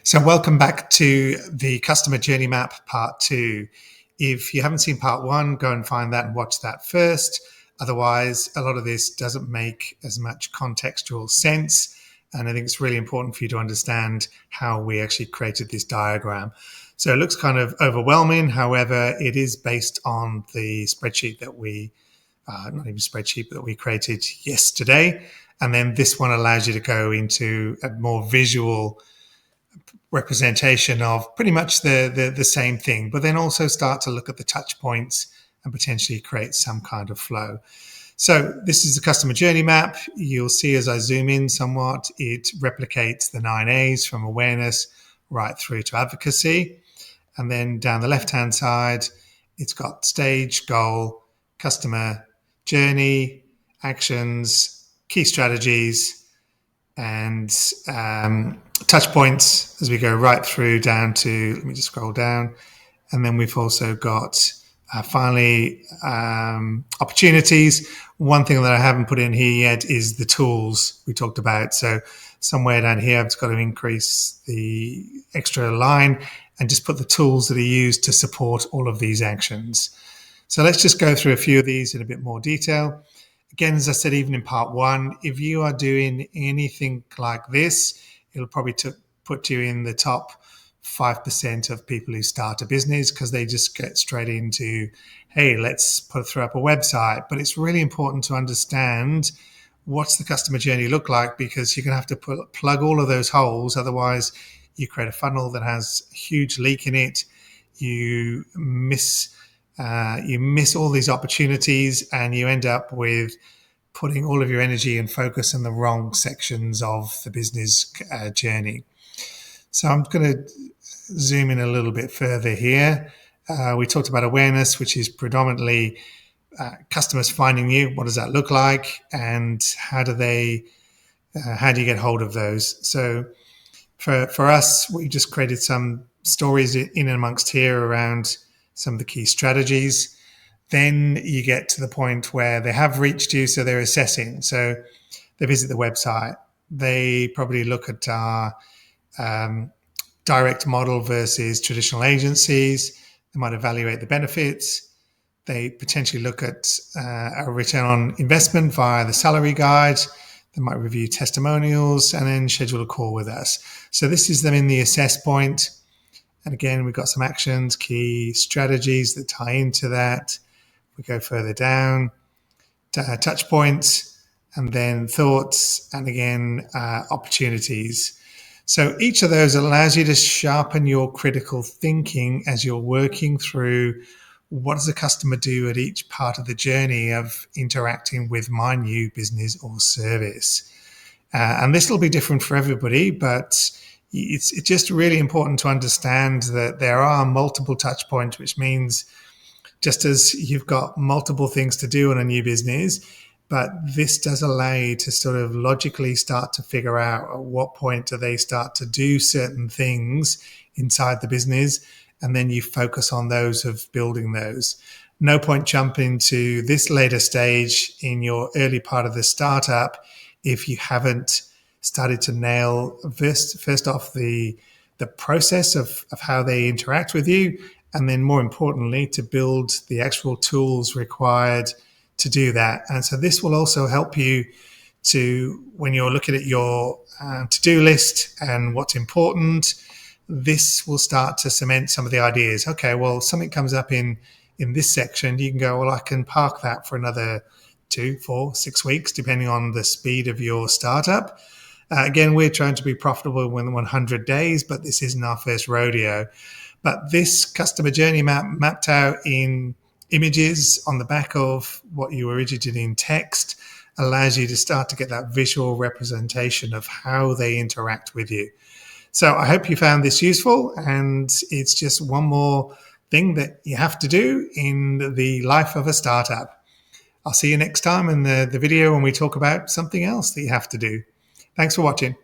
So welcome back to the Customer Journey Map Part 2. If you haven't seen Part 1, go and find that and watch that first. Otherwise, a lot of this doesn't make as much contextual sense. And I think it's really important for you to understand how we actually created this diagram. So it looks kind of overwhelming. However, it is based on the spreadsheet that not even spreadsheet, but that we created yesterday. And then this one allows you to go into a more visual representation of pretty much the same thing, but then also start to look at the touch points and potentially create some kind of flow. So this is the customer journey map. You'll see as I zoom in somewhat, it replicates the 9 A's from awareness right through to advocacy. And then down the left-hand side, it's got stage, goal, customer journey, actions, key strategies, and touch points as we go right through down to, let me just scroll down. And then we've also got finally opportunities. One thing that I haven't put in here yet is the tools we talked about. So somewhere down here, I've just got to increase the extra line and just put the tools that are used to support all of these actions. So let's just go through a few of these in a bit more detail. Again, as I said, even in part 1, if you are doing anything like this, it'll probably put you in the top 5% of people who start a business because they just get straight into, hey, let's throw up a website. But it's really important to understand what's the customer journey look like, because you're going to have to plug all of those holes. Otherwise, you create a funnel that has a huge leak in it. You miss all these opportunities, and you end up with putting all of your energy and focus in the wrong sections of the business journey. So I'm going to zoom in a little bit further here. We talked about awareness, which is predominantly customers finding you. What does that look like, and how do you get hold of those? So for us, we just created some stories in and amongst here around some of the key strategies. Then you get to the point where they have reached you, so they're assessing. So they visit the website. They probably look at our direct model versus traditional agencies. They might evaluate the benefits. They potentially look at a return on investment via the salary guide. They might review testimonials and then schedule a call with us. So this is them in the assess point. And again, we've got some actions, key strategies that tie into that. We go further down, touch points, and then thoughts, and again, opportunities. So each of those allows you to sharpen your critical thinking as you're working through what does the customer do at each part of the journey of interacting with my new business or service. And this will be different for everybody, but it's just really important to understand that there are multiple touch points, which means just as you've got multiple things to do in a new business, but this does allow you to sort of logically start to figure out at what point do they start to do certain things inside the business, and then you focus on those of building those. No point jumping to this later stage in your early part of the startup if you haven't started to nail first off the process of how they interact with you, and then more importantly, to build the actual tools required to do that. And so this will also help you to, when you're looking at your to-do list and what's important, this will start to cement some of the ideas. Okay, well, something comes up in this section, you can go, well, I can park that for another 2, 4, 6 weeks, depending on the speed of your startup. Again, we're trying to be profitable within 100 days, but this isn't our first rodeo. But this customer journey map mapped out in images on the back of what you originated in text allows you to start to get that visual representation of how they interact with you. So I hope you found this useful, and it's just one more thing that you have to do in the life of a startup. I'll see you next time in the video when we talk about something else that you have to do. Thanks for watching.